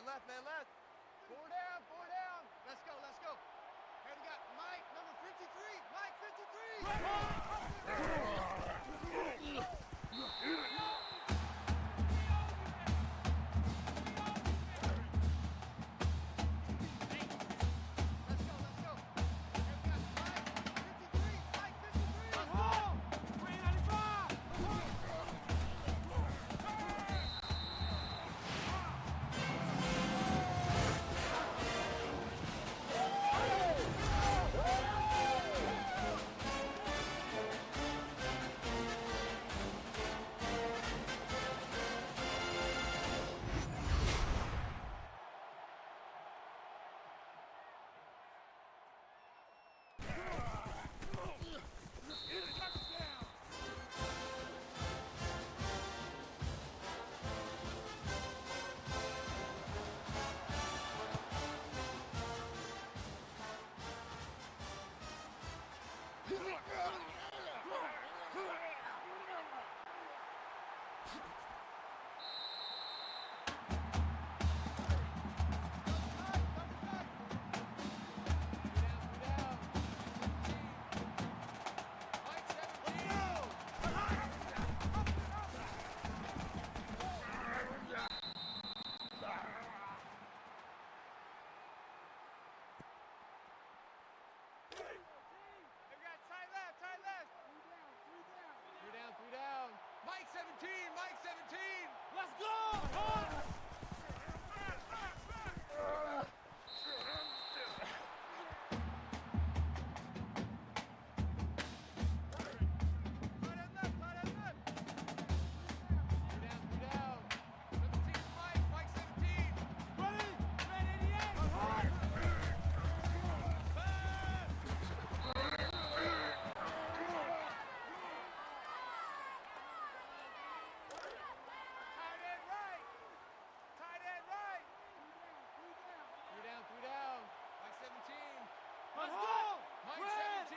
Man left, man left. Four down, four down. Let's go, let's go. Hey, we got Mike, number 53. Mike, 53. Three down. Mike 17, Mike 17. Let's go! Let's go! Mike 17.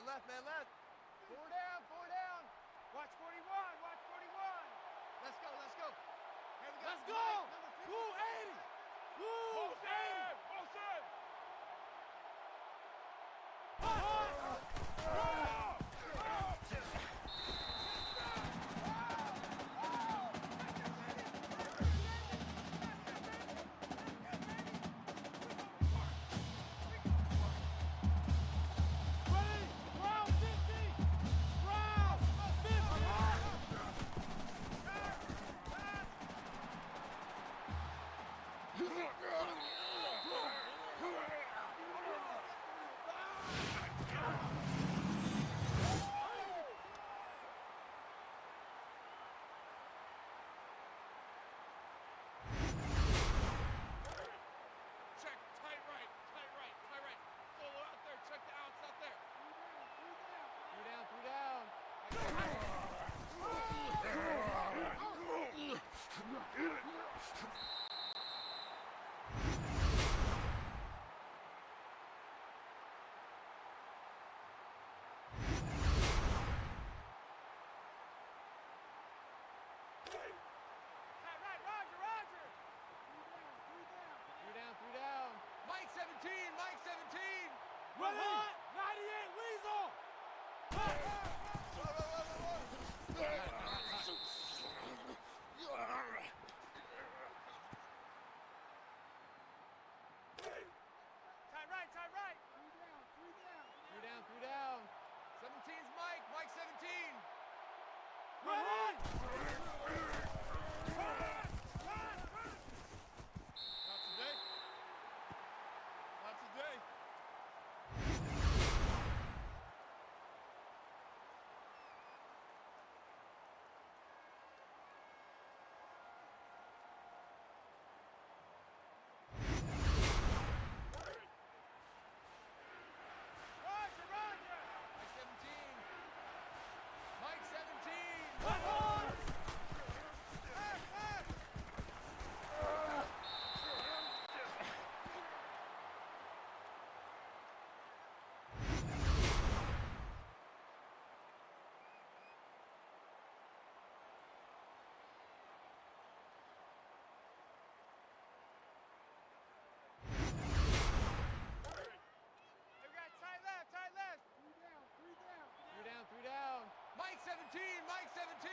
left, man left. Four down, four down. Watch 41, watch 41. Let's go, let's go. Here we go. Let's go. Mike, number 50. Who 80? Who 80? Motion! Ready? Round 50. Round Check, tight right, tight right, tight right. Solo out there, check the outs out there. Three down, three down. Tight right, Roger, Roger. Three down, three down. Mike 17, Mike 17. Ready? 98 Weasel. Tight right, tight right. Three down, three down. 17's Mike, Mike 17. Ready? Not today. Not today. Roger, Roger. Mike 17. Mike 17. We got tight left, tight left. Three down, three down. Mike 17, Mike 17.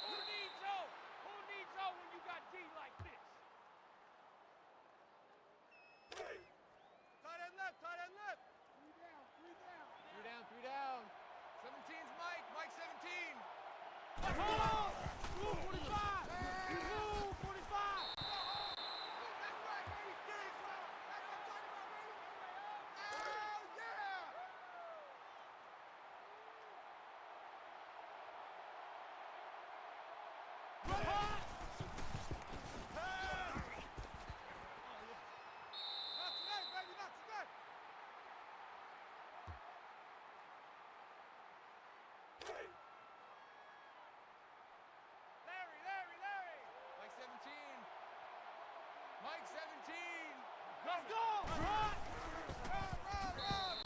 Who needs O? Who needs O when you got D like this? Tight end left, tight end left. Three down, three down. 17's Mike, Mike 17. Rule 45. Rule 45. That's right, baby. That's what I'm talking about, baby. Oh, yeah. Not today, baby, not today. Larry, Larry, Larry. Mike 17. Mike 17. Let's go. Run. Run, run, run.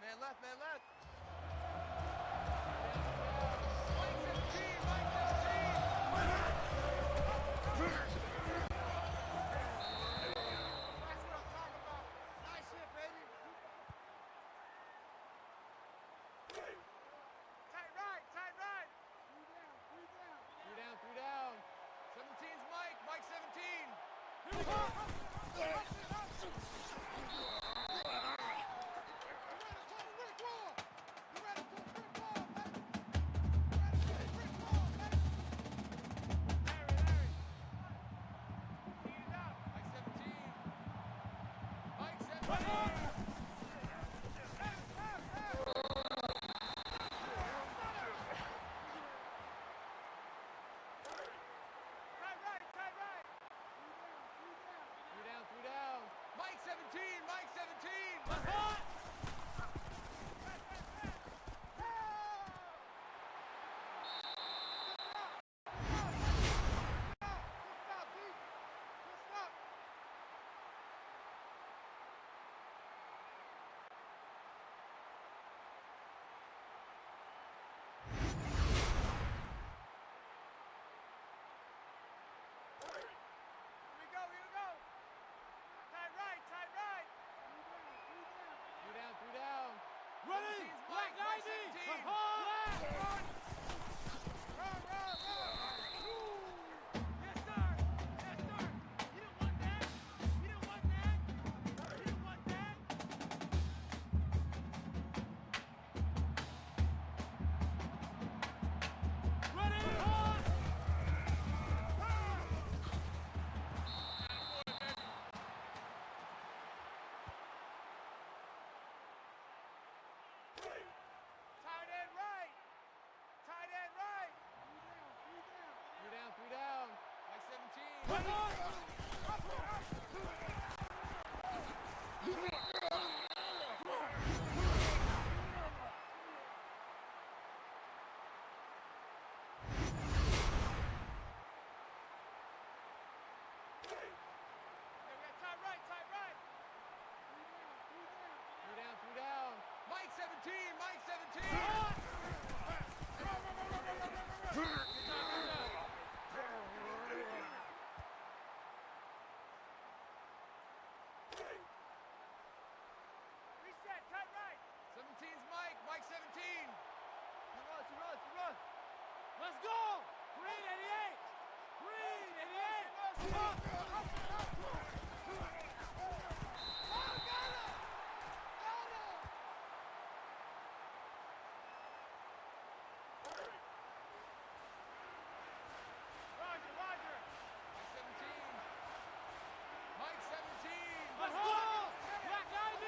Man left, man left. Mike 17, Mike 17. That's what I'm talking about. Nice hit, baby. Tight right, tight right. Three down. 17's Mike, Mike 17. Mike 17, Mike 17. Here we go. Tight right. Three down. Ready? Black 90. Run. Yes, sir. You didn't want that. Ready? Hard. Tight end right. Three down. Mike 17. Tight right. Three down. Mike 17. Reset, tight right. 17's Mike 17. He runs. Let's go. Green 88. Roger. Mike 17. Let's go. Black 90.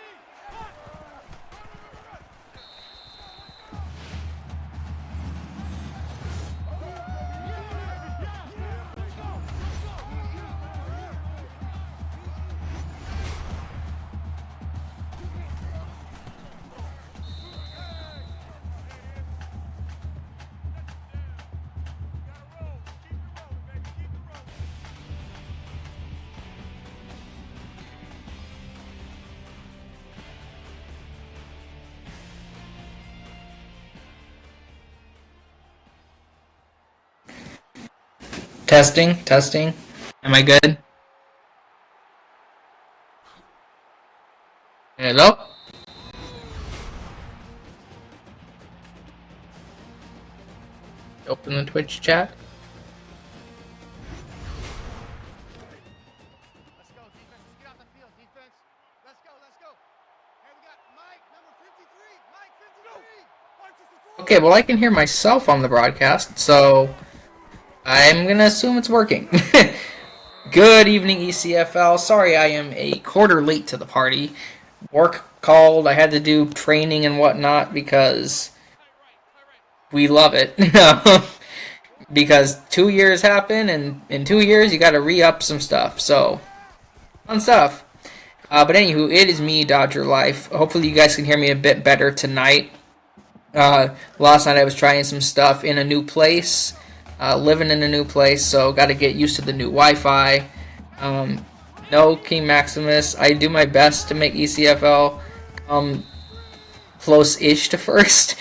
Testing. Am I good? Hello? Open the Twitch chat. Let's go, defense. Let's get out the field, defense. Let's go. Here we got Mike, number 53. Mike 53. Okay, well I can hear myself on the broadcast, so I'm gonna assume it's working. Good evening, ECFL. Sorry I am a quarter late to the party. Work called, I had to do training and whatnot because we love it. Because 2 years happen, and in 2 years you gotta re-up some stuff, so fun stuff. But anywho, it is me, Dodger Life. Hopefully you guys can hear me a bit better tonight. Last night I was trying some stuff in a new place. Living in a new place, so got to get used to the new Wi-Fi. No King Maximus. I do my best to make ECFL close-ish to first,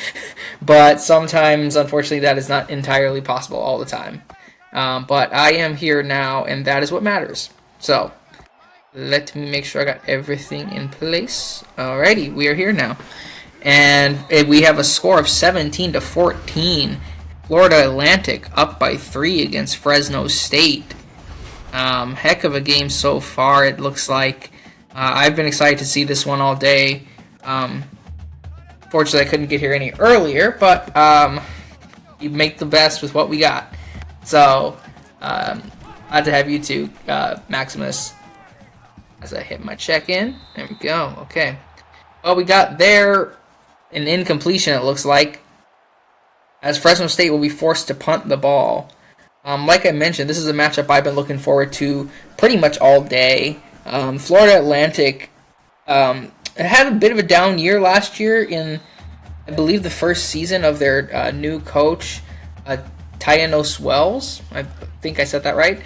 but sometimes, unfortunately, that is not entirely possible all the time. But I am here now, and that is what matters. So, let me make sure I got everything in place. Alrighty, we are here now. And we have a score of 17-14. Florida Atlantic up by 3 against Fresno State. Heck of a game so far, it looks like. I've been excited to see this one all day. Fortunately, I couldn't get here any earlier, but you make the best with what we got. So, glad to have you too, Maximus. As I hit my check-in, there we go. Okay. Well, we got there an incompletion, it looks like, as Fresno State will be forced to punt the ball. Like I mentioned, this is a matchup I've been looking forward to pretty much all day. Florida Atlantic had a bit of a down year last year in, I believe, the first season of their new coach, Tyanos Wells. I think I said that right.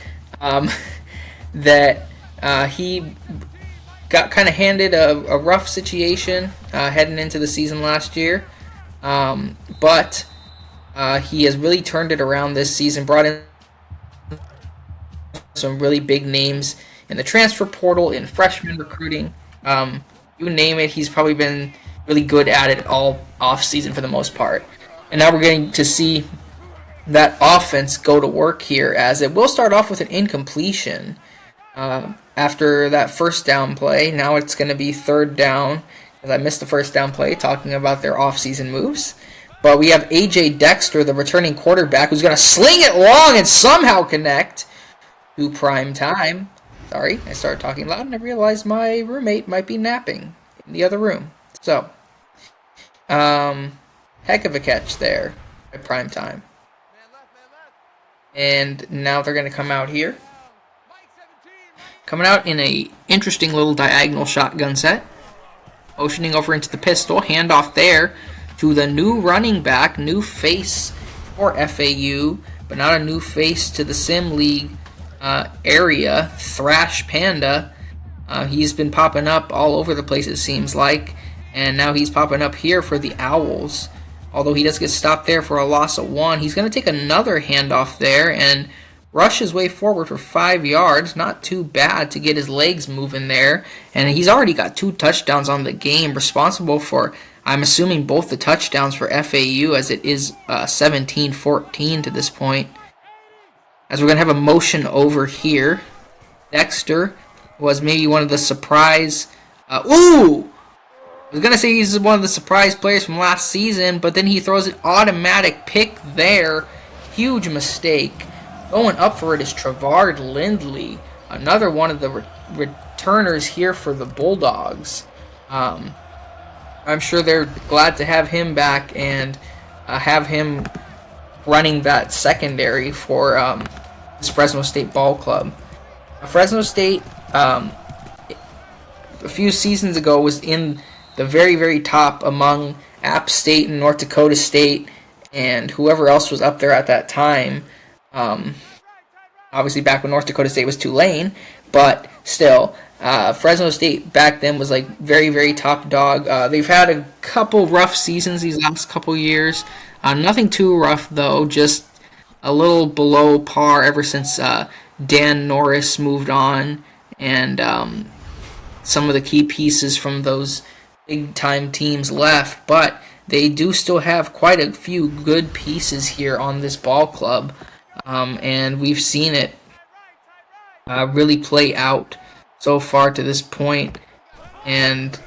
He got kind of handed a rough situation heading into the season last year. But he has really turned it around this season, brought in some really big names in the transfer portal, in freshman recruiting. You name it, he's probably been really good at it all off-season for the most part. And now we're getting to see that offense go to work here, as it will start off with an incompletion. After that first down play, now it's going to be third down, because I missed the first down play talking about their off-season moves. But we have A.J. Dexter, the returning quarterback, who's going to sling it long and somehow connect to prime time. Sorry, I started talking loud and I realized my roommate might be napping in the other room. So, heck of a catch there at prime time. And now they're going to come out here. Coming out in a interesting little diagonal shotgun set. Motioning over into the pistol. Handoff there to the new running back. New face for FAU. But not a new face to the Sim League area. Thrash Panda. He's been popping up all over the place, it seems like. And now he's popping up here for the Owls. Although he does get stopped there for a loss of 1. He's going to take another handoff there and rush his way forward for 5 yards. Not too bad to get his legs moving there. And he's already got 2 touchdowns on the game, responsible for, I'm assuming, both the touchdowns for FAU, as it is 17-14 to this point. As we're going to have a motion over here. Dexter was maybe one of the surprise... I was going to say he's one of the surprise players from last season, but then he throws an automatic pick there. Huge mistake. Going up for it is Trevard Lindley, another one of the returners here for the Bulldogs. I'm sure they're glad to have him back and have him running that secondary for this Fresno State ball club. Fresno State, a few seasons ago, was in the very, very top among App State and North Dakota State and whoever else was up there at that time. Obviously back when North Dakota State was Tulane, but still, Fresno State back then was like very, very top dog. They've had a couple rough seasons these last couple years. Nothing too rough though, just a little below par ever since Dan Norris moved on, and some of the key pieces from those big-time teams left, but they do still have quite a few good pieces here on this ball club, and we've seen it really play out so far to this point. And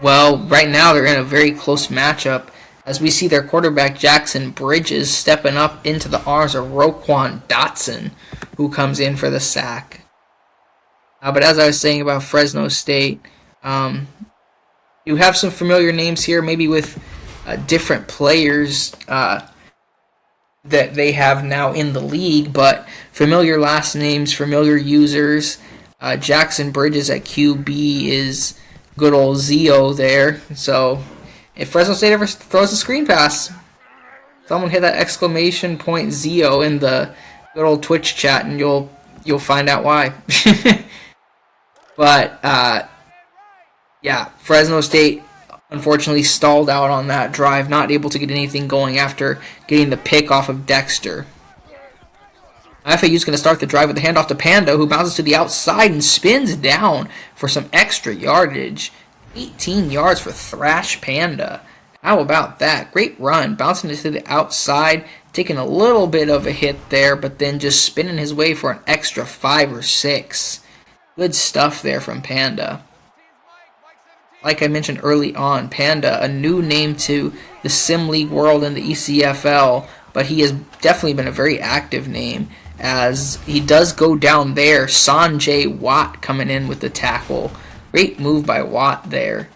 well, right now they're in a very close matchup, as we see their quarterback Jackson Bridges stepping up into the arms of Roquan Dotson, who comes in for the sack. But as I was saying about Fresno State, you have some familiar names here, maybe with different players that they have now in the league, but familiar last names, familiar users. Jackson Bridges at QB is good old Zio there. So if Fresno State ever throws a screen pass, someone hit that exclamation point Zio in the good old Twitch chat, and you'll find out why. But Yeah, Fresno State unfortunately stalled out on that drive, not able to get anything going after getting the pick off of Dexter. FAU's going to start the drive with the handoff to Panda, who bounces to the outside and spins down for some extra yardage. 18 yards for Thrash Panda. How about that? Great run. Bouncing to the outside, taking a little bit of a hit there, but then just spinning his way for an extra 5 or 6. Good stuff there from Panda. Like I mentioned early on, Panda, a new name to the Sim League world and the ECFL, but he has definitely been a very active name, as he does go down there. Sanjay Watt coming in with the tackle. Great move by Watt there.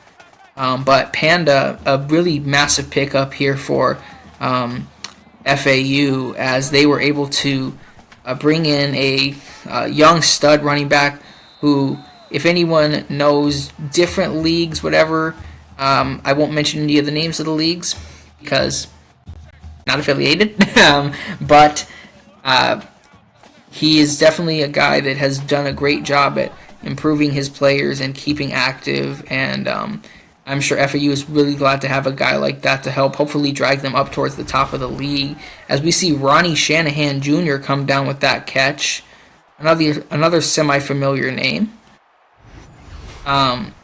But Panda, a really massive pickup here for FAU, as they were able to bring in a young stud running back who, if anyone knows different leagues, whatever, I won't mention any of the names of the leagues because not affiliated. But he is definitely a guy that has done a great job at improving his players and keeping active. And I'm sure FAU is really glad to have a guy like that to help hopefully drag them up towards the top of the league. As we see Ronnie Shanahan Jr. come down with that catch. Another semi-familiar name. And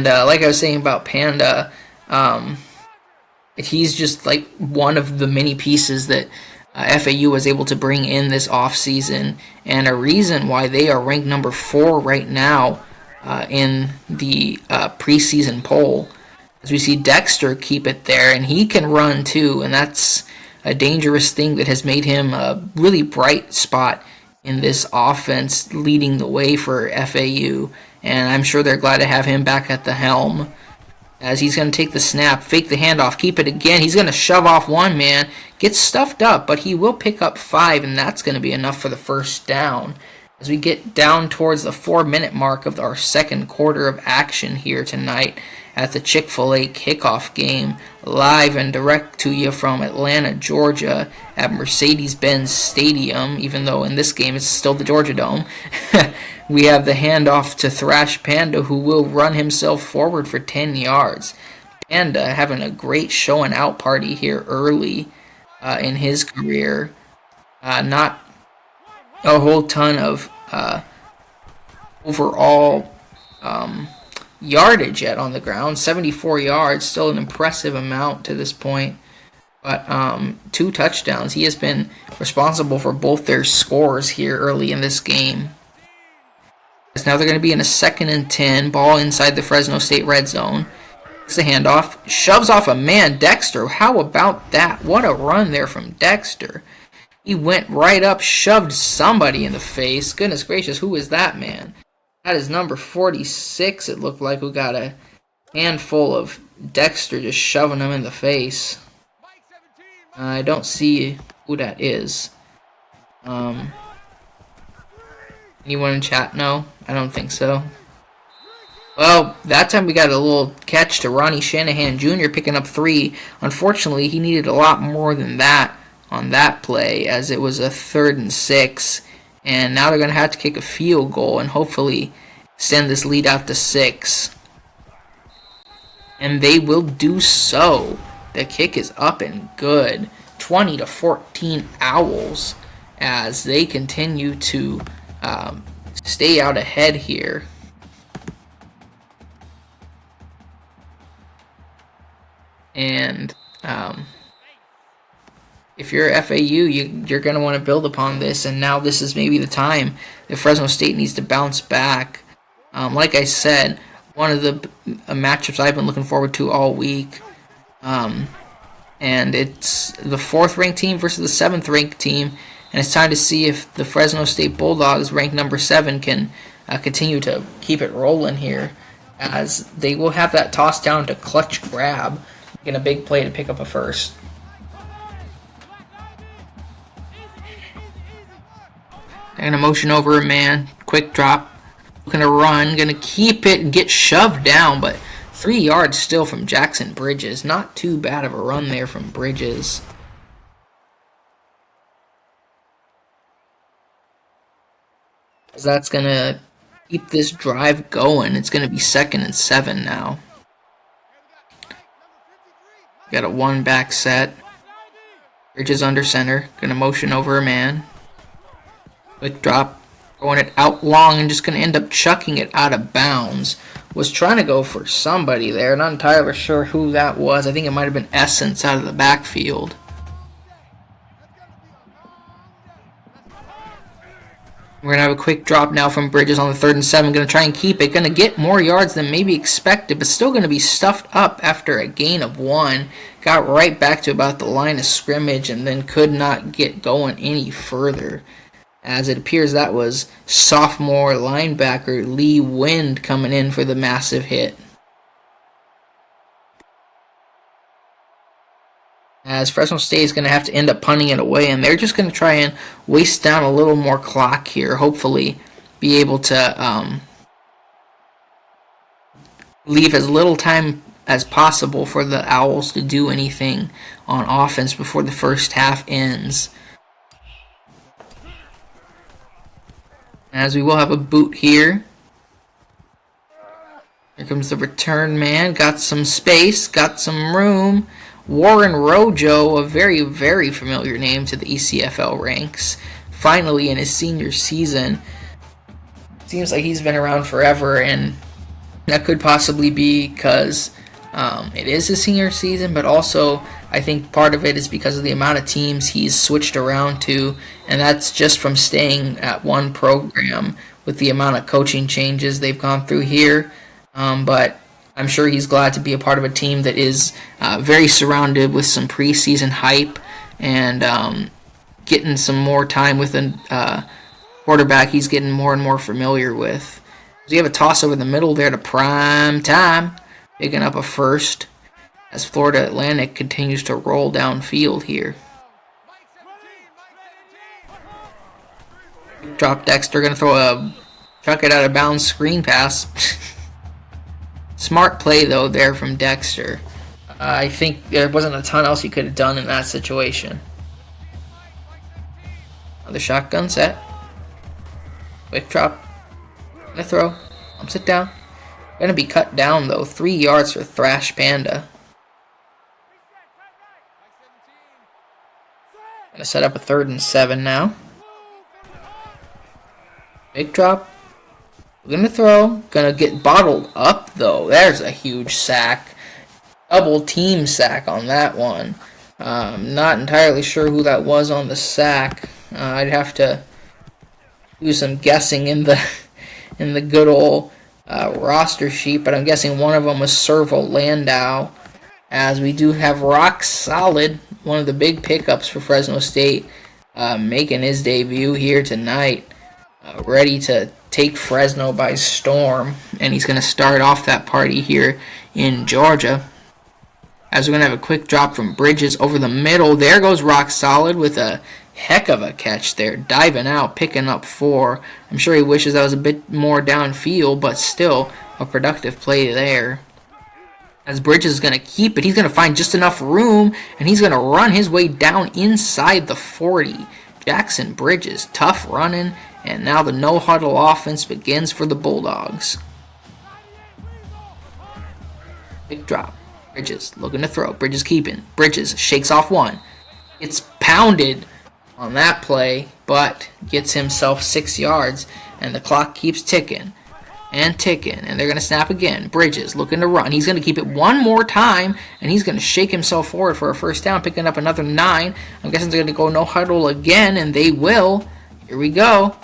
like I was saying about Panda, he's just like one of the many pieces that FAU was able to bring in this offseason, and a reason why they are ranked number 4 right now in the preseason poll. As we see Dexter keep it there, and he can run too, and that's a dangerous thing that has made him a really bright spot in this offense, leading the way for FAU. And I'm sure they're glad to have him back at the helm, as he's going to take the snap, fake the handoff, keep it again. He's going to shove off one man, gets stuffed up, but he will pick up 5, and that's going to be enough for the first down. As we get down towards the 4-minute mark of our second quarter of action here tonight at the Chick-Fil-A kickoff game, live and direct to you from Atlanta, Georgia at Mercedes-Benz Stadium, even though in this game it's still the Georgia Dome. We have the handoff to Thrash Panda, who will run himself forward for 10 yards. Panda having a great show and out party here early in his career. Not a whole ton of overall yardage yet on the ground. 74 yards, still an impressive amount to this point. But 2 touchdowns. He has been responsible for both their scores here early in this game. As now they're going to be in a 2nd and 10, ball inside the Fresno State red zone. It's the handoff, shoves off a man, Dexter. How about that? What a run there from Dexter. He went right up, shoved somebody in the face. Goodness gracious, who is that man? That is number 46, it looked like, who got a handful of Dexter just shoving him in the face. I don't see who that is. Anyone in chat? No? I don't think so. Well, that time we got a little catch to Ronnie Shanahan Jr. picking up 3. Unfortunately, he needed a lot more than that on that play, as it was a 3rd and 6. And now they're going to have to kick a field goal and hopefully send this lead out to 6. And they will do so. The kick is up and good. 20-14 Owls, as they continue to stay out ahead here. And if you're FAU, you're going to want to build upon this, and now this is maybe the time that Fresno State needs to bounce back. Like I said, one of the matchups I've been looking forward to all week, and it's the 4th-ranked team versus the 7th-ranked team, and it's time to see if the Fresno State Bulldogs, ranked number 7, can continue to keep it rolling here, as they will have that toss down to clutch grab, making a big play to pick up a first. They're going to motion over a man, quick drop, looking to run, going to keep it and get shoved down, but 3 yards still from Jackson Bridges. Not too bad of a run there from Bridges. That's going to keep this drive going. It's going to be 2nd and 7 now. Got a 1-back set. Bridges under center. Going to motion over a man. Quick drop. Throwing it out long and just going to end up chucking it out of bounds. Was trying to go for somebody there. Not entirely sure who that was. I think it might have been Essence out of the backfield. We're going to have a quick drop now from Bridges on the 3rd and 7. Going to try and keep it. Going to get more yards than maybe expected, but still going to be stuffed up after a gain of 1. Got right back to about the line of scrimmage and then could not get going any further. As it appears that was sophomore linebacker Lee Wind coming in for the massive hit. As Fresno State is going to have to end up punting it away, and they're just going to try and waste down a little more clock here. Hopefully be able to leave as little time as possible for the Owls to do anything on offense before the first half ends. As we will have a boot here. Here comes the return man. Got some space, got some room. Warren Rojo, a very, very familiar name to the ECFL ranks, finally in his senior season. Seems like he's been around forever, and that could possibly be because it is his senior season, but also I think part of it is because of the amount of teams he's switched around to, and that's just from staying at one program with the amount of coaching changes they've gone through here. But I'm sure he's glad to be a part of a team that is very surrounded with some preseason hype and getting some more time with a quarterback he's getting more and more familiar with. So you have a toss over the middle there to Prime Time, picking up a first as Florida Atlantic continues to roll downfield here. Drop Dexter, going to throw a chuck it out of bounds screen pass. Smart play, though, there from Dexter. I think there wasn't a ton else he could have done in that situation. Another shotgun set. Quick drop. Gonna throw. Sit down. Gonna be cut down, though. 3 yards for Thrash Panda. Gonna set up a 3rd and 7 now. Big drop. We're going to throw. Going to get bottled up, though. There's a huge sack. Double team sack on that one. Not entirely sure who that was on the sack. I'd have to do some guessing in the good old roster sheet, but I'm guessing one of them was Servo Landau, as we do have Rock Solid, one of the big pickups for Fresno State, making his debut here tonight, ready to take Fresno by storm, and he's going to start off that party here in Georgia. As we're going to have a quick drop from Bridges over the middle. There goes Rock Solid with a heck of a catch there, diving out, picking up 4. I'm sure he wishes that was a bit more downfield, but still a productive play there. As Bridges is going to keep it, he's going to find just enough room, and he's going to run his way down inside the 40. Jackson Bridges, tough running, and now the no-huddle offense begins for the Bulldogs. Big drop. Bridges looking to throw. Bridges keeping. Bridges shakes off 1. Gets pounded on that play, but gets himself 6 yards, and the clock keeps ticking and ticking, and they're going to snap again. Bridges looking to run. He's going to keep it one more time, and he's going to shake himself forward for a first down, picking up another 9. I'm guessing they're going to go no-huddle again, and they will. Here we go.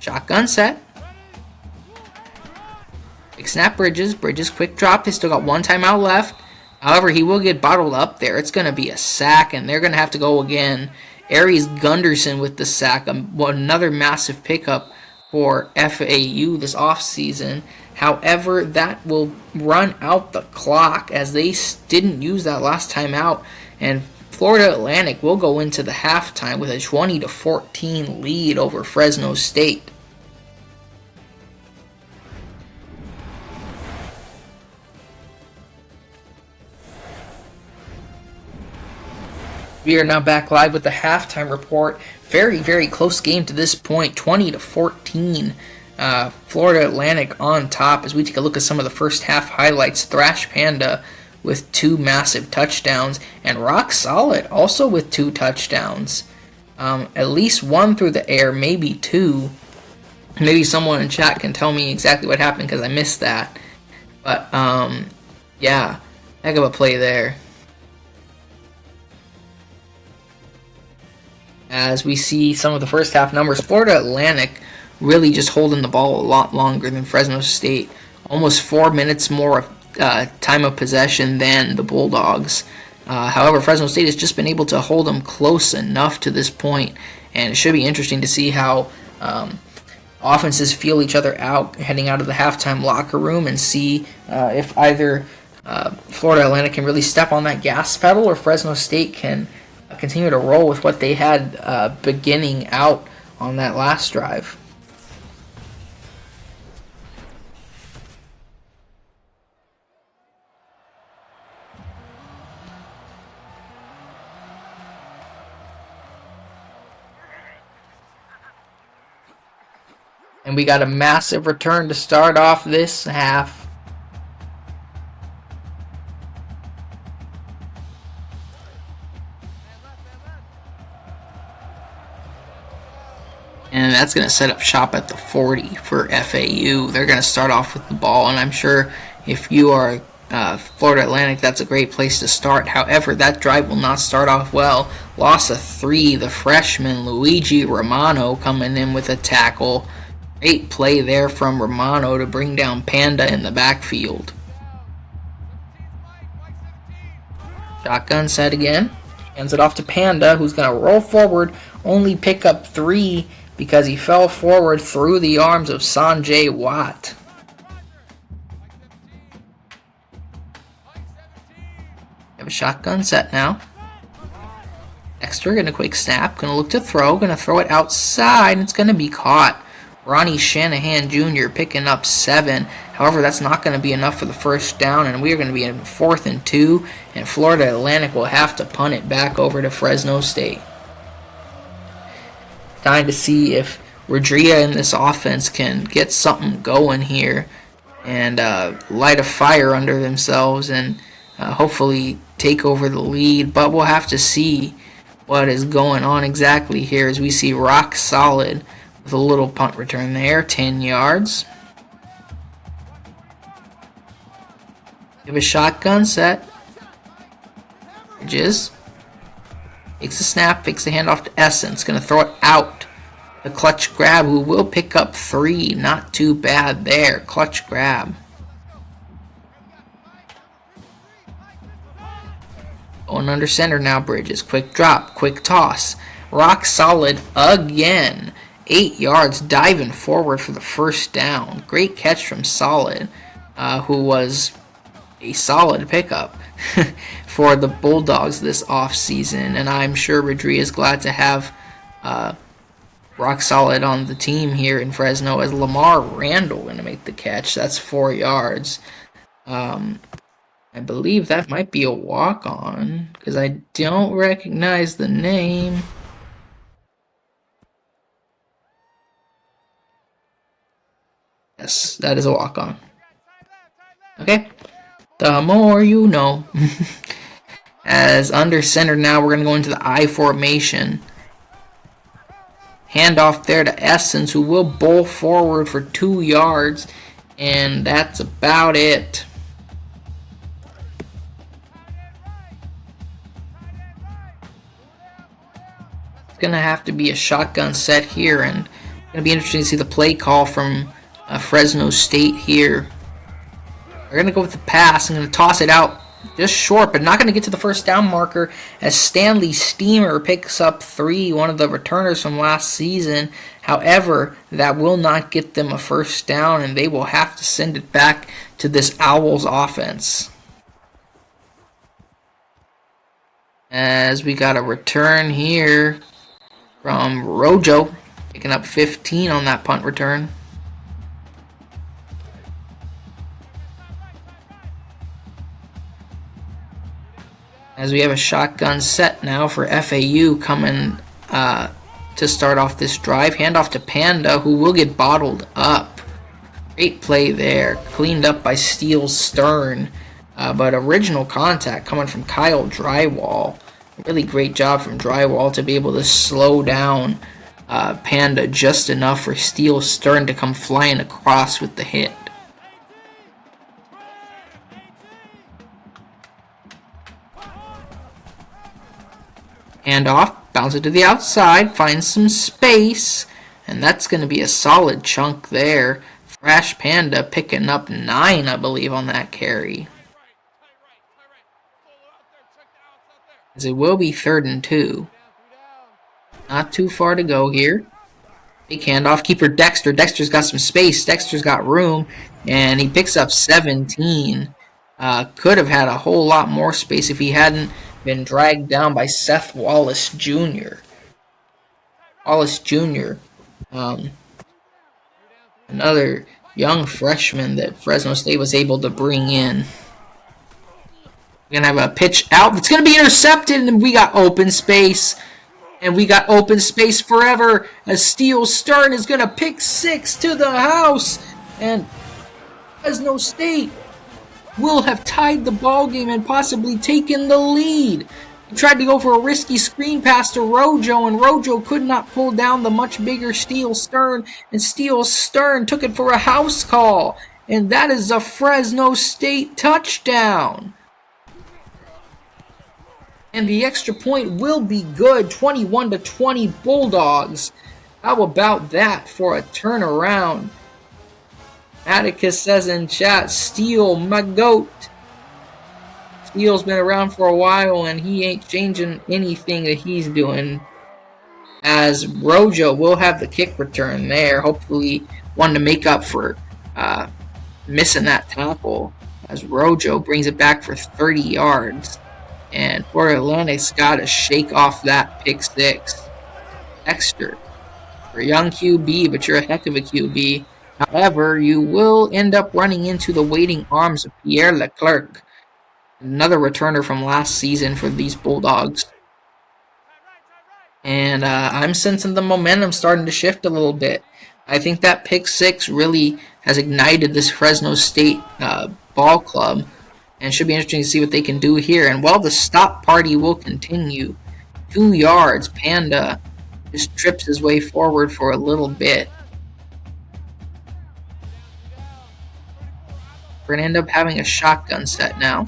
Shotgun set. Big snap Bridges. Bridges quick drop. They still got 1 timeout left. However, he will get bottled up there. It's going to be a sack, and they're going to have to go again. Aries Gunderson with the sack. Another massive pickup for FAU this offseason. However, that will run out the clock as they didn't use that last time out, and Florida Atlantic will go into the halftime with a 20-14 lead over Fresno State. We are now back live with the halftime report. Very, very close game to this point, 20-14. Florida Atlantic on top as we take a look at some of the first half highlights. Thrash Panda with 2 massive touchdowns, and Rock Solid also with 2 touchdowns. At least 1 through the air, maybe 2. Maybe someone in chat can tell me exactly what happened because I missed that. But, yeah, heck of a play there. As we see some of the first half numbers, Florida Atlantic really just holding the ball a lot longer than Fresno State. Almost 4 minutes more time of possession than the Bulldogs. However, Fresno State has just been able to hold them close enough to this point, and it should be interesting to see how offenses feel each other out heading out of the halftime locker room and see if either Florida Atlantic can really step on that gas pedal or Fresno State can continue to roll with what they had beginning out on that last drive. And we got a massive return to start off this half. And that's going to set up shop at the 40 for FAU. They're going to start off with the ball, and I'm sure if you are Florida Atlantic, that's a great place to start. However, that drive will not start off well. Loss of 3, the freshman Luigi Romano coming in with a tackle. Great play there from Romano to bring down Panda in the backfield. Shotgun set again. Hands it off to Panda, who's going to roll forward, only pick up 3 because he fell forward through the arms of Sanjay Watt. We have a shotgun set now. Dexter going to quick snap, going to look to throw, going to throw it outside, and it's going to be caught. Ronnie Shanahan Jr. picking up 7. However, that's not going to be enough for the first down, and we are going to be in 4th and 2, and Florida Atlantic will have to punt it back over to Fresno State. Time to see if Rodria and this offense can get something going here and light a fire under themselves and hopefully take over the lead, but we'll have to see what is going on exactly here as we see Rock Solid with a little punt return there, 10 yards. Give a shotgun set. Bridges. Takes the snap, fakes the handoff to Essence. Going to throw it out. The clutch grab, who will pick up 3. Not too bad there. Clutch grab. Going under center now, Bridges. Quick drop, quick toss. Rock Solid again. 8 yards, diving forward for the first down. Great catch from Solid, who was a solid pickup for the Bulldogs this offseason. And I'm sure Rodriguez is glad to have Rock Solid on the team here in Fresno as Lamar Randall going to make the catch. That's 4 yards. I believe that might be a walk-on because I don't recognize the name. Yes, that is a walk-on. Okay. The more you know. As under center now, we're going to go into the I formation. Handoff there to Essence, who will bowl forward for 2 yards. And that's about it. It's going to have to be a shotgun set here. And it's going to be interesting to see the play call from Fresno State here. We're going to go with the pass. I'm going to toss it out just short, but not going to get to the first down marker as Stanley Steamer picks up 3, one of the returners from last season. However, that will not get them a first down, and they will have to send it back to this Owls offense. As we got a return here from Rojo, picking up 15 on that punt return. As we have a shotgun set now for FAU coming to start off this drive. Handoff to Panda, who will get bottled up. Great play there. Cleaned up by Steel Stern. But original contact coming from Kyle Drywall. Really great job from Drywall to be able to slow down Panda just enough for Steel Stern to come flying across with the hit. Handoff, bounce it to the outside, finds some space, and that's going to be a solid chunk there. Thrash Panda picking up 9, I believe, on that carry. As it will be 3rd and 2. Not too far to go here. Big handoff, keeper Dexter. Dexter's got some space. Dexter's got room, and he picks up 17. Could have had a whole lot more space if he hadn't been dragged down by Seth Wallace Jr. Wallace Jr., another young freshman that Fresno State was able to bring in. We're going to have a pitch out. It's going to be intercepted, and we got open space. And we got open space forever as Steel Stern is going to pick 6 to the house. And Fresno State will have tied the ball game and possibly taken the lead. He tried to go for a risky screen pass to Rojo, and Rojo could not pull down the much bigger Steel Stern, and Steel Stern took it for a house call. And that is a Fresno State touchdown. And the extra point will be good, 21-20 Bulldogs. How about that for a turnaround? Atticus says in chat, Steel, my goat. Steel's been around for a while, and he ain't changing anything that he's doing. As Rojo will have the kick return there, hopefully one to make up for missing that tackle. As Rojo brings it back for 30 yards. And Florida Atlantic's got to shake off that pick 6. Dexter, you're a young QB, but you're a heck of a QB. However, you will end up running into the waiting arms of Pierre Leclerc, another returner from last season for these Bulldogs. And I'm sensing the momentum starting to shift a little bit. I think that pick 6 really has ignited this Fresno State ball club. And it should be interesting to see what they can do here. And while the stop party will continue, 2 yards, Panda just trips his way forward for a little bit. We're going to end up having a shotgun set now.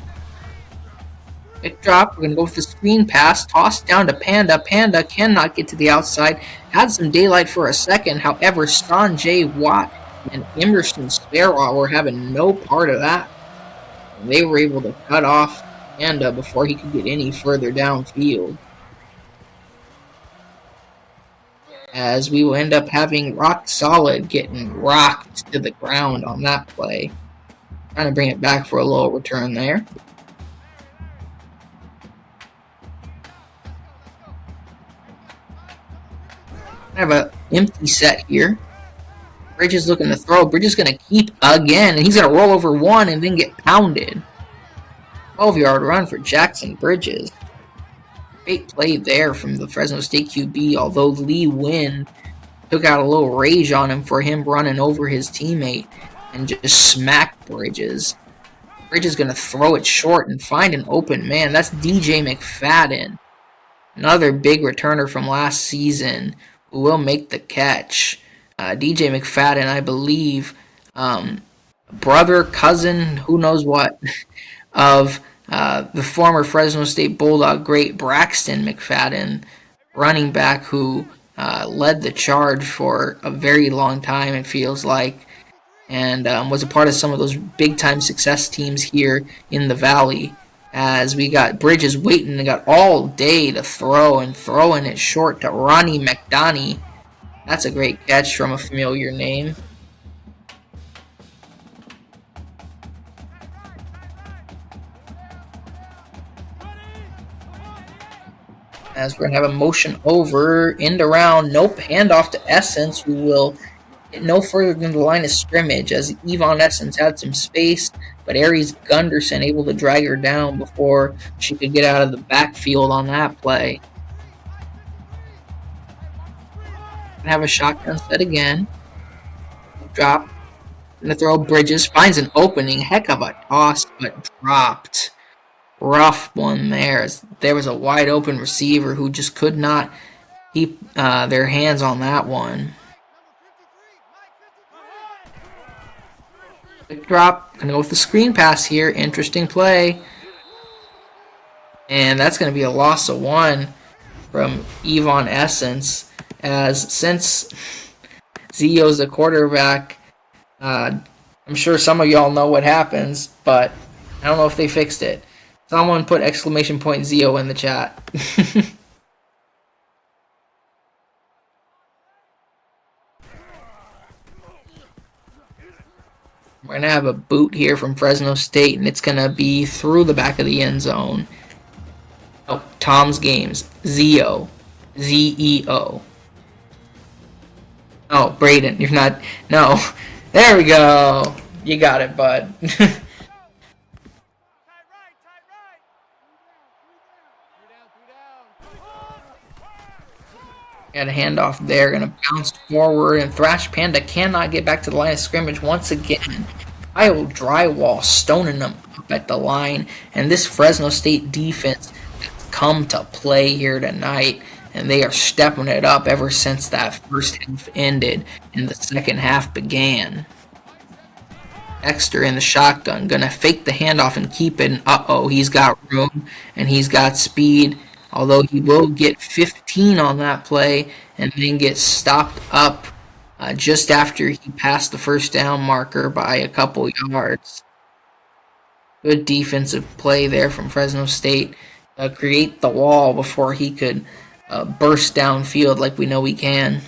Pick drop, we're going to go with the screen pass, toss down to Panda. Panda cannot get to the outside. Had some daylight for a second. However, Sanjay Watt and Emerson Sparrow were having no part of that. They were able to cut off Panda before he could get any further downfield. As we will end up having Rock Solid getting rocked to the ground on that play. Trying to bring it back for a little return there. I have an empty set here. Bridges looking to throw. Bridges going to keep again, and he's going to roll over one and then get pounded. 12-yard run for Jackson Bridges. Great play there from the Fresno State QB, although Lee Wynn took out a little rage on him for him running over his teammate and just smacked Bridges. Bridges going to throw it short and find an open man. That's DJ McFadden, another big returner from last season who will make the catch. DJ McFadden, I believe, brother, cousin, who knows what, of the former Fresno State Bulldog great Braxton McFadden, running back who led the charge for a very long time, it feels like, and was a part of some of those big-time success teams here in the Valley. As we got Bridges waiting and got all day to throw, and throwing it short to Ronnie McDonough. That's a great catch from a familiar name. As we're going to have a motion over, end around, nope, handoff to Essence, who will get no further than the line of scrimmage, as Yvonne Essence had some space, but Aries Gunderson able to drag her down before she could get out of the backfield on that play. Gonna have a shotgun set again. Drop. Gonna throw Bridges. Finds an opening. Heck of a toss, but dropped. Rough one there. There was a wide open receiver who just could not keep their hands on that one. Quick drop. Gonna go with the screen pass here. Interesting play. And that's gonna be a loss of 1 from Yvonne Essence. As since Zio's the quarterback, I'm sure some of y'all know what happens, but I don't know if they fixed it. Someone put exclamation point Zio in the chat. We're going to have a boot here from Fresno State, and it's going to be through the back of the end zone. Oh, Tom's Games. Zio. Z-E-O. Oh, Braden, you're not... No. There we go. You got it, bud. Got a handoff there, gonna bounce forward, and Thrash Panda cannot get back to the line of scrimmage once again. Kyle Drywall stoning them up at the line, and this Fresno State defense has come to play here tonight, and they are stepping it up ever since that first half ended and the second half began. Dexter in the shotgun, gonna fake the handoff and keep it. Uh-oh, he's got room, and he's got speed. Although he will get 15 on that play and then get stopped up just after he passed the first down marker by a couple yards. Good defensive play there from Fresno State. Create the wall before he could burst downfield like we know he can.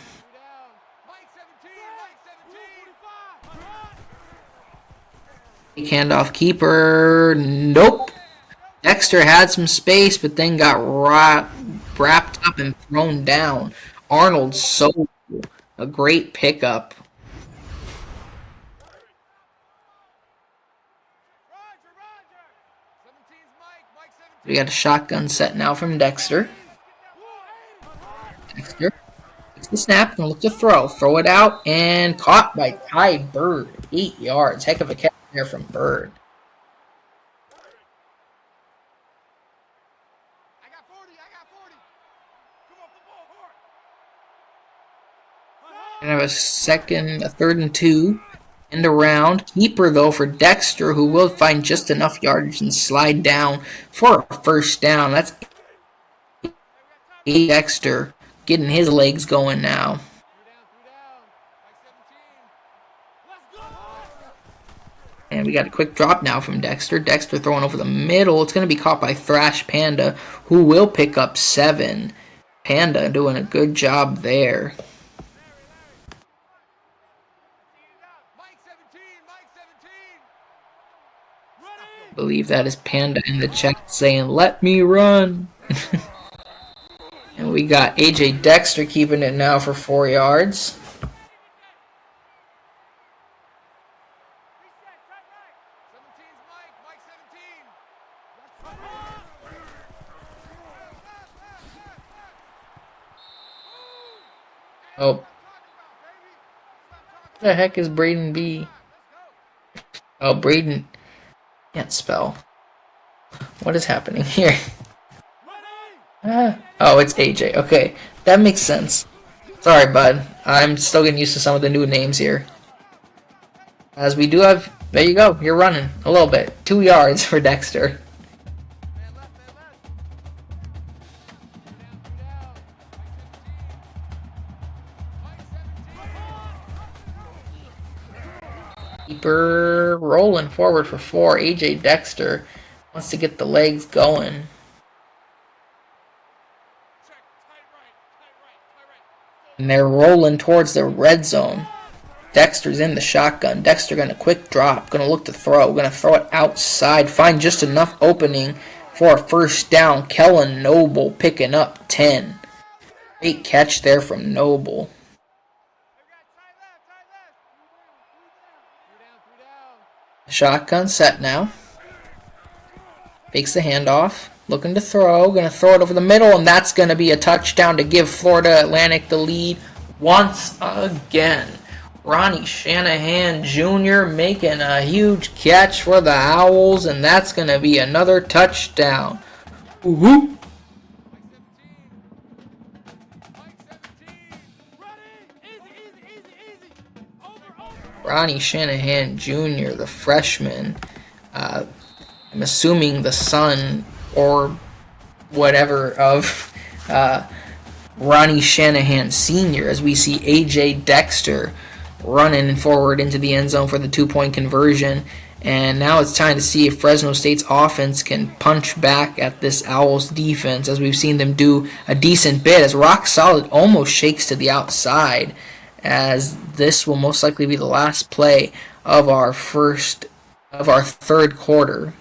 Handoff keeper. Nope. Dexter had some space, but then got wrapped up and thrown down. Arnold Sobel, a great pickup. We got a shotgun set now from Dexter. Dexter takes the snap and look to throw. Throw it out and caught by Ty Bird. 8 yards. Heck of a catch there from Bird. Gonna have a 3rd and 2, end around. Keeper though for Dexter, who will find just enough yardage and slide down for a first down. That's Dexter getting his legs going now. And we got a quick drop now from Dexter. Dexter throwing over the middle. It's going to be caught by Thrash Panda, who will pick up 7. Panda doing a good job there. I believe that is Panda in the chat saying, "Let me run." And we got AJ Dexter keeping it now for 4 yards. Oh. What the heck is Braden B? Oh, Braden can't spell. What is happening here? Oh, it's AJ. Okay, that makes sense. Sorry, bud. I'm still getting used to some of the new names here. As we do have... There you go. You're running a little bit. 2 yards for Dexter. Keeper rolling forward for 4. AJ Dexter wants to get the legs going. And they're rolling towards the red zone. Dexter's in the shotgun. Dexter gonna quick drop. Gonna look to throw. Gonna throw it outside. Find just enough opening for a first down. Kellen Noble picking up 10. Great catch there from Noble. Shotgun set now. Fakes the handoff. Looking to throw. Going to throw it over the middle, and that's going to be a touchdown to give Florida Atlantic the lead once again. Ronnie Shanahan Jr. making a huge catch for the Owls, and that's going to be another touchdown. Woo-hoo. Ronnie Shanahan Jr., the freshman, I'm assuming the son or whatever of Ronnie Shanahan Sr., as we see A.J. Dexter running forward into the end zone for the 2-point conversion. And now it's time to see if Fresno State's offense can punch back at this Owls defense, as we've seen them do a decent bit, as Rock Solid almost shakes to the outside, as this will most likely be the last play of our third quarter.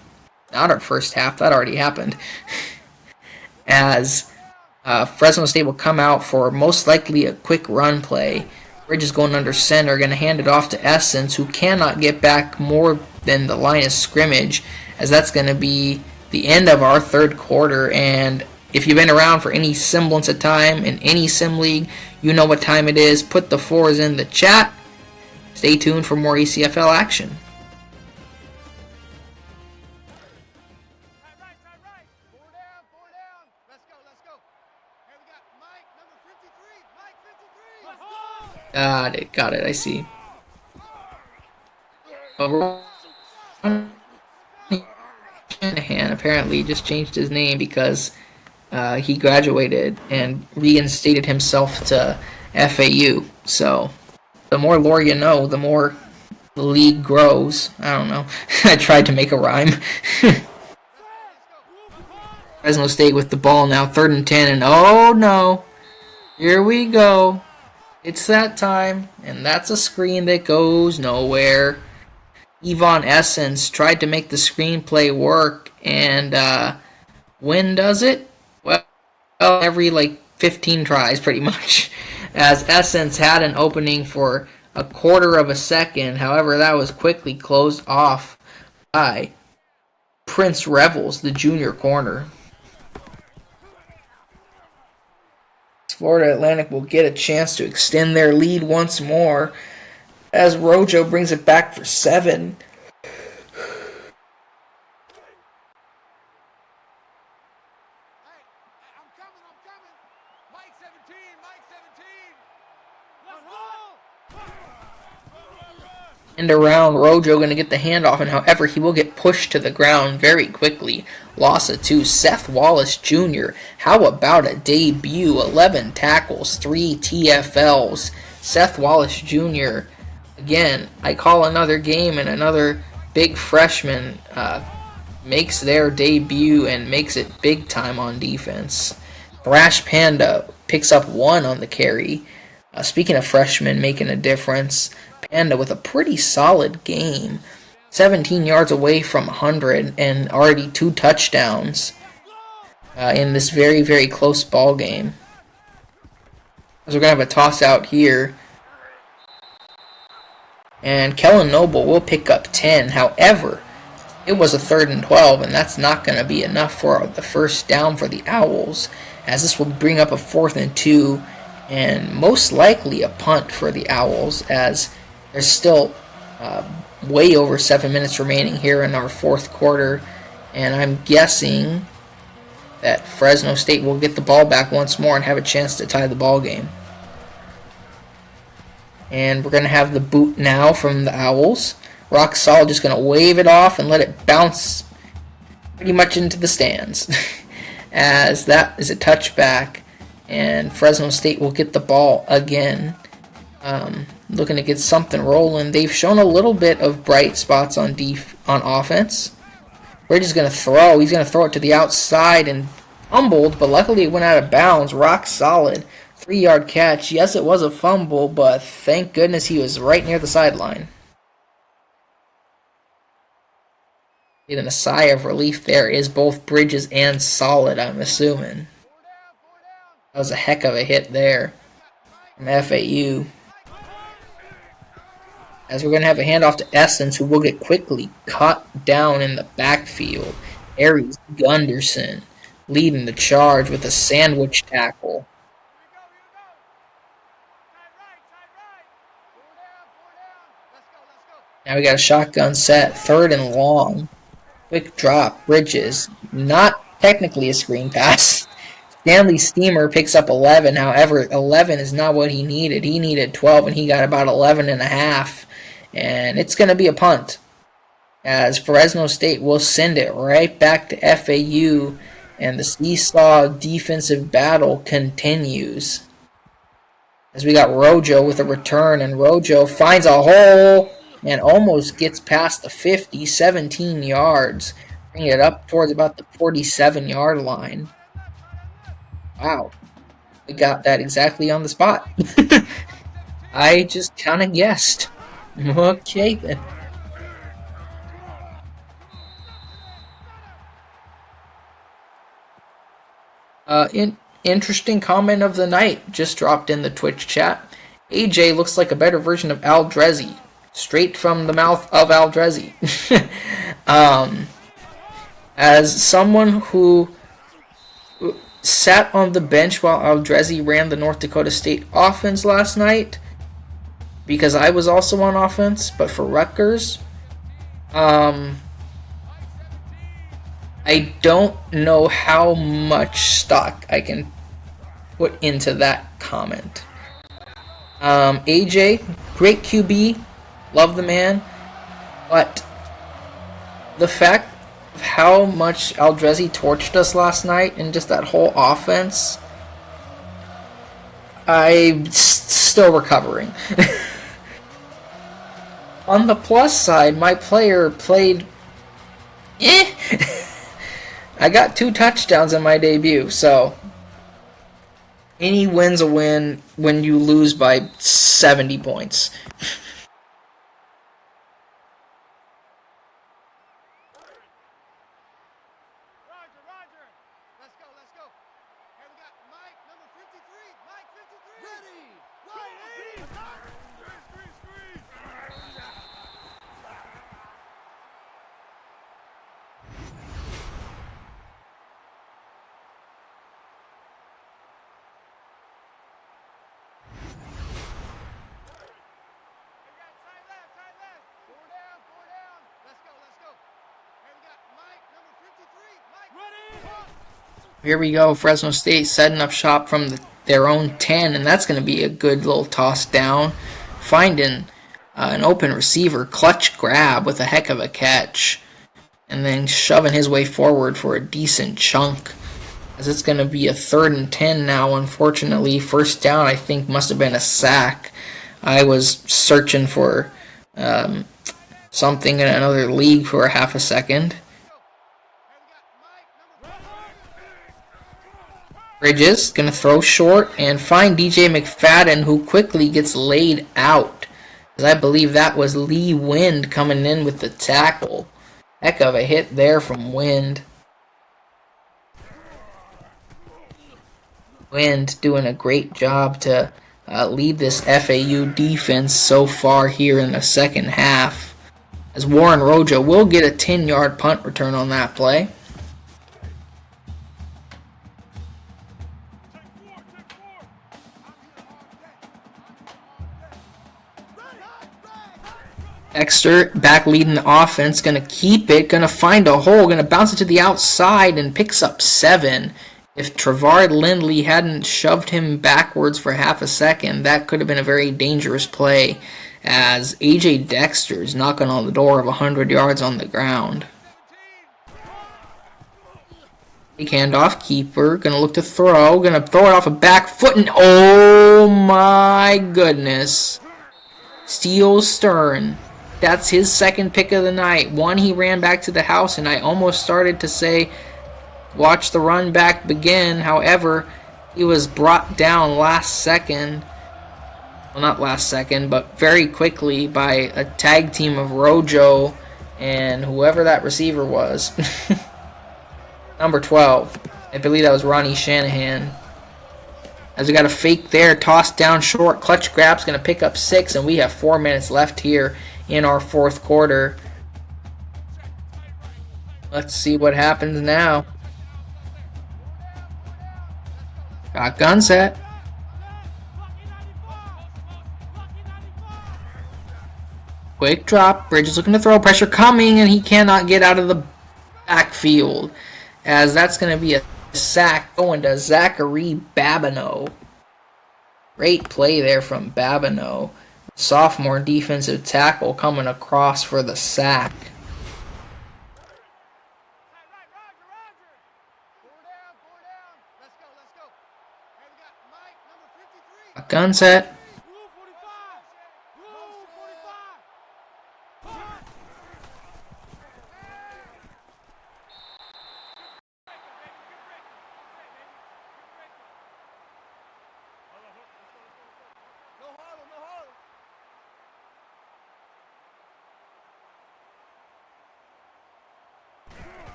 Not our first half, that already happened. As Fresno State will come out for most likely a quick run play. Bridges going under center, going to hand it off to Essence, who cannot get back more than the line of scrimmage, as that's going to be the end of our third quarter. And if you've been around for any semblance of time in any sim league, you know what time it is. Put the fours in the chat. Stay tuned for more ECFL action. Got it, I see. Shanahan apparently just changed his name because he graduated and reinstated himself to FAU. So the more lore you know, the more the league grows. I don't know. I tried to make a rhyme. Fresno State with the ball now, 3rd and 10, and oh no, here we go. It's that time, and that's a screen that goes nowhere. Yvonne Essence tried to make the screenplay work, and when does it? Well, every 15 tries, pretty much. As Essence had an opening for a quarter of a second, however, that was quickly closed off by Prince Revels, the junior corner. Florida Atlantic will get a chance to extend their lead once more as Rojo brings it back for 7. And around, Rojo going to get the handoff, and however, he will get pushed to the ground very quickly. Loss of 2, Seth Wallace Jr. How about a debut? 11 tackles, 3 TFLs. Seth Wallace Jr. Again, I call another game, and another big freshman makes their debut and makes it big time on defense. Thrash Panda picks up 1 on the carry. Speaking of freshmen making a difference, Panda with a pretty solid game. 17 yards away from 100 and already 2 touchdowns in this very, very close ball game. So we're going to have a toss out here. And Kellen Noble will pick up 10. However, it was a 3rd and 12, and that's not going to be enough for the first down for the Owls, as this will bring up a 4th and 2, and most likely a punt for the Owls, as there's still way over 7 minutes remaining here in our 4th quarter, and I'm guessing that Fresno State will get the ball back once more and have a chance to tie the ball game. And we're going to have the boot now from the Owls. Rock Solid just going to wave it off and let it bounce pretty much into the stands. As that is a touchback, and Fresno State will get the ball again. Looking to get something rolling. They've shown a little bit of bright spots on offense. Bridge is going to throw. He's going to throw it to the outside and fumbled, but luckily it went out of bounds. Rock Solid. 3-yard catch. Yes, it was a fumble, but thank goodness he was right near the sideline. Even a sigh of relief there is both Bridges and Solid, I'm assuming. That was a heck of a hit there from FAU. As we're going to have a handoff to Essence, who will get quickly cut down in the backfield. Aries Gunderson leading the charge with a sandwich tackle. Now we got a shotgun set, 3rd and long. Quick drop, Bridges. Not technically a screen pass. Stanley Steamer picks up 11. However, 11 is not what he needed. He needed 12, and he got about 11 and a half. And it's going to be a punt, as Fresno State will send it right back to FAU, and the seesaw defensive battle continues. As we got Rojo with a return, and Rojo finds a hole and almost gets past the 50, 17 yards. Bring it up towards about the 47-yard line. Wow. We got that exactly on the spot. I just kind of guessed. Okay, then. Interesting comment of the night just dropped in the Twitch chat. AJ looks like a better version of Al Drezzi. Straight from the mouth of Al Drezzi. As someone who sat on the bench while Al Drezzi ran the North Dakota State offense last night, because I was also on offense, but for Rutgers, I don't know how much stock I can put into that comment. AJ, great QB, love the man, but the fact of how much Al Drezzi torched us last night and just that whole offense, I'm still recovering. On the plus side, my player played I got 2 touchdowns in my debut, so any win's a win when you lose by 70 points. Roger. Let's go. Here we got Mike, number 53. Mike, 53. Ready. Tight left. 4 down. Let's go. Here we got Mike, number 53. Mike, ready. Here we go, Fresno State setting up shop from their own 10, and that's going to be a good little toss down. Finding an open receiver, clutch grab with a heck of a catch, and then shoving his way forward for a decent chunk. As it's going to be a 3rd and 10 now, unfortunately. First down, I think, must have been a sack. I was searching for something in another league for a half a second. Bridges going to throw short and find DJ McFadden, who quickly gets laid out. I believe that was Lee Wind coming in with the tackle. Heck of a hit there from Wind. Wind doing a great job to lead this FAU defense so far here in the second half. As Warren Rojo will get a 10-yard punt return on that play. Dexter back leading the offense, going to keep it, going to find a hole, going to bounce it to the outside and picks up 7. If Trevard Lindley hadn't shoved him backwards for half a second, that could have been a very dangerous play, as A.J. Dexter is knocking on the door of 100 yards on the ground. Big handoff, keeper, going to look to throw, going to throw it off a back foot, and oh my goodness. Steele Stern. That's his second pick of the night. One, he ran back to the house, and I almost started to say, watch the run back begin. However, he was brought down last second. Well, not last second, but very quickly by a tag team of Rojo and whoever that receiver was. Number 12. I believe that was Ronnie Shanahan. As we got a fake there, tossed down short, clutch grab's going to pick up 6, and we have 4 minutes left here in our fourth quarter. Let's see what happens now. Got gun set. Quick drop. Bridges looking to throw. Pressure coming, and he cannot get out of the backfield. As that's going to be a sack going to Zachary Babineau. Great play there from Babineau. Sophomore defensive tackle coming across for the sack. A gun set.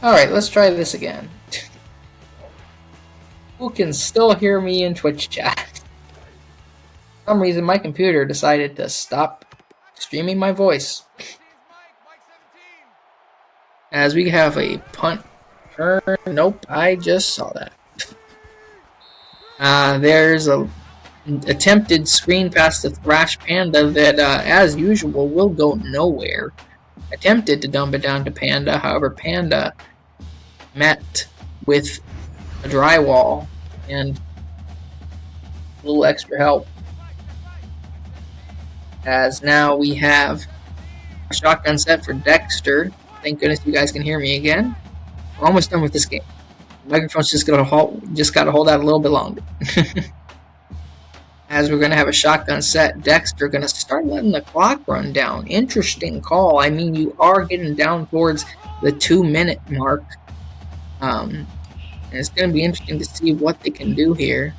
Alright, let's try this again. Who can still hear me in Twitch chat? For some reason, my computer decided to stop streaming my voice. As we have a punt turn. Nope, I just saw that. There's a attempted screen pass to Thrash Panda that, as usual, will go nowhere. Attempted to dump it down to Panda, however, Panda met with a drywall and a little extra help. As now we have a shotgun set for Dexter. Thank goodness you guys can hear me again. We're almost done with this game. The microphone's just got to hold out a little bit longer. As we're going to have a shotgun set, Dexter going to start letting the clock run down. Interesting call. I mean, you are getting down towards the 2-minute mark. And it's going to be interesting to see what they can do here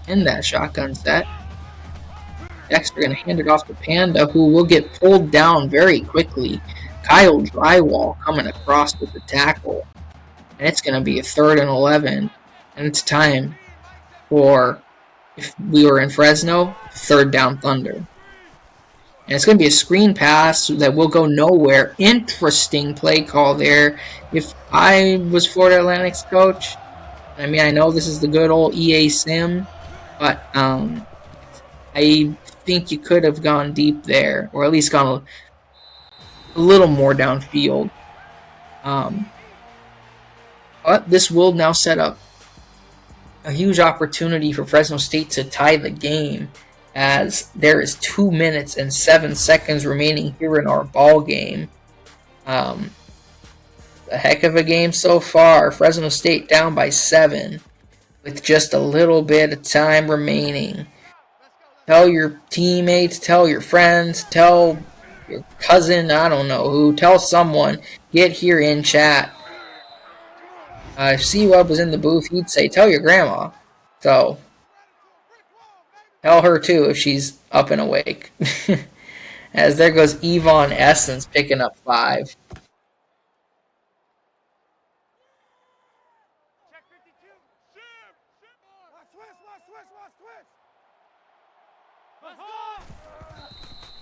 in that shotgun set. Dexter going to hand it off to Panda, who will get pulled down very quickly. Kyle Drywall coming across with the tackle. And it's going to be a 3rd and 11. And it's time for, if we were in Fresno, 3rd down Thunder. And it's going to be a screen pass that will go nowhere. Interesting play call there. If I was Florida Atlantic's coach, I mean, I know this is the good old EA Sim, but I think you could have gone deep there, or at least gone a little more downfield. But this will now set up a huge opportunity for Fresno State to tie the game, as there is 2 minutes and 7 seconds remaining here in our ball game. A heck of a game so far. Fresno State down by 7 with just a little bit of time remaining. Tell your teammates, tell your friends, tell your cousin, I don't know who, tell someone, get here in chat. If C-Web was in the booth, he'd say, tell your grandma. So, tell her too if she's up and awake. As there goes Yvonne Essence picking up 5.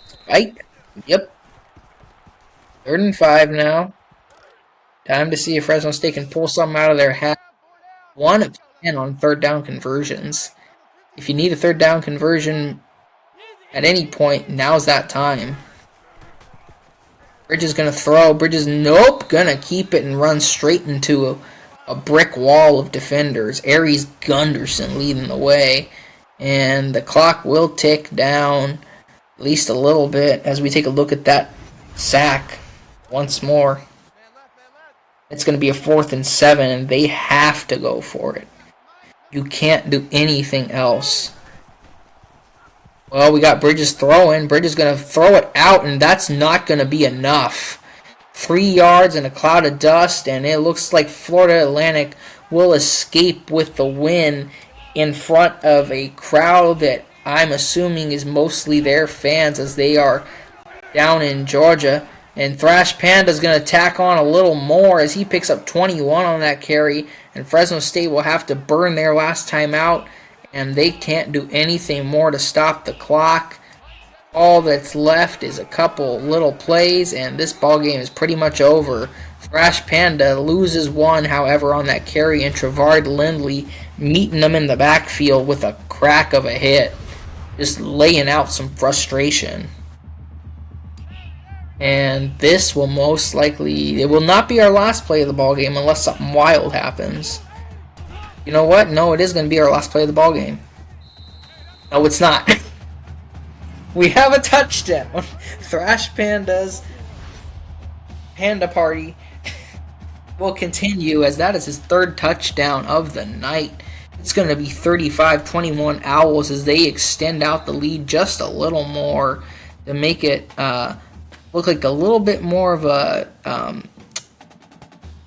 Spike. Yep. 3rd and 5 now. Time to see if Fresno State can pull something out of their hat. 1 of 10 on 3rd down conversions. If you need a 3rd down conversion at any point, now's that time. Bridges going to throw. Bridges, nope. Going to keep it and run straight into a brick wall of defenders. Aries Gunderson leading the way. And the clock will tick down at least a little bit as we take a look at that sack once more. It's going to be a 4th and 7, and they have to go for it. You can't do anything else. Well, we got Bridges throwing. Bridges going to throw it out, and that's not going to be enough. 3 yards and a cloud of dust, and it looks like Florida Atlantic will escape with the win in front of a crowd that I'm assuming is mostly their fans, as they are down in Georgia. And Thrash Panda's going to tack on a little more as he picks up 21 on that carry. And Fresno State will have to burn their last time out. And they can't do anything more to stop the clock. All that's left is a couple little plays, and this ball game is pretty much over. Thrash Panda loses one, however, on that carry, and Trevard Lindley meeting them in the backfield with a crack of a hit. Just laying out some frustration. And this will most likely, it will not be our last play of the ball game unless something wild happens. You know what? No, it is going to be our last play of the ball game. No, it's not. We have a touchdown. Thrash Panda's Panda Party will continue as that is his third touchdown of the night. It's going to be 35-21 Owls as they extend out the lead just a little more to make it look like a little bit more of a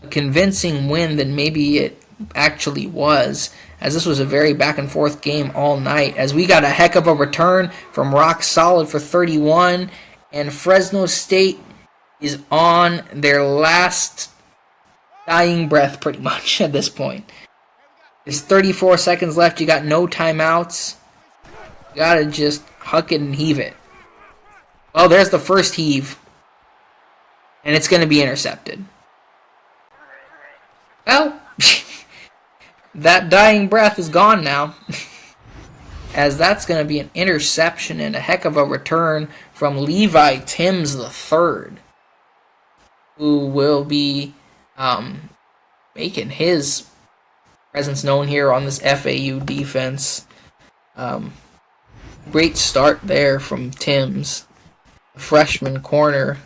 convincing win than maybe it actually was, as this was a very back and forth game all night, as we got a heck of a return from Rock Solid for 31, and Fresno State is on their last dying breath pretty much at this point. There's 34 seconds left, you got no timeouts, you gotta just huck it and heave it. Well, there's the first heave, and it's gonna be intercepted. Well, that dying breath is gone now, as that's going to be an interception and a heck of a return from Levi Timms III, who will be making his presence known here on this FAU defense. Great start there from Timms, a freshman corner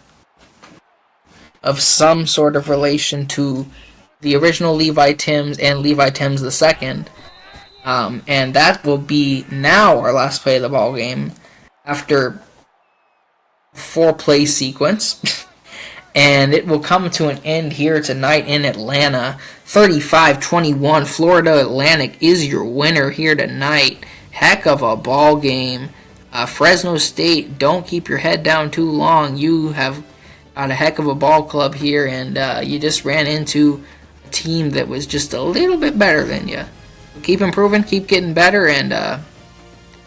of some sort of relation to the original Levi Timms and Levi Timms II. And that will be now our last play of the ball game after 4-play sequence. And it will come to an end here tonight in Atlanta. 35-21, Florida Atlantic is your winner here tonight. Heck of a ball game. Fresno State, don't keep your head down too long. You have got a heck of a ball club here, and you just ran into team that was just a little bit better than you. Keep improving, keep getting better, and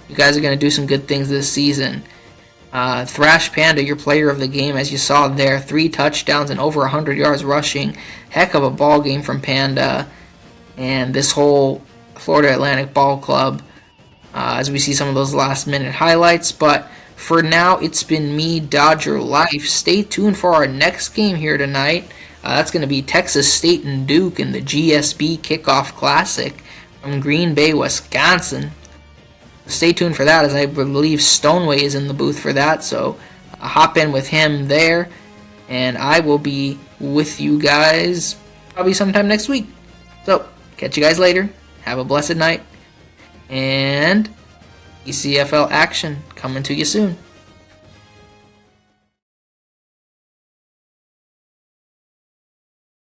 you guys are going to do some good things this season. Thrash Panda, your player of the game, as you saw there, 3 touchdowns and over 100 yards rushing. Heck of a ball game from Panda and this whole Florida Atlantic ball club, as we see some of those last minute highlights. But for now, it's been me, Dodger Life. Stay tuned for our next game here tonight. That's going to be Texas State and Duke in the GSB Kickoff Classic from Green Bay, Wisconsin. Stay tuned for that, as I believe Stoneway is in the booth for that, so hop in with him there, and I will be with you guys probably sometime next week. So, catch you guys later. Have a blessed night, and ECFL action coming to you soon.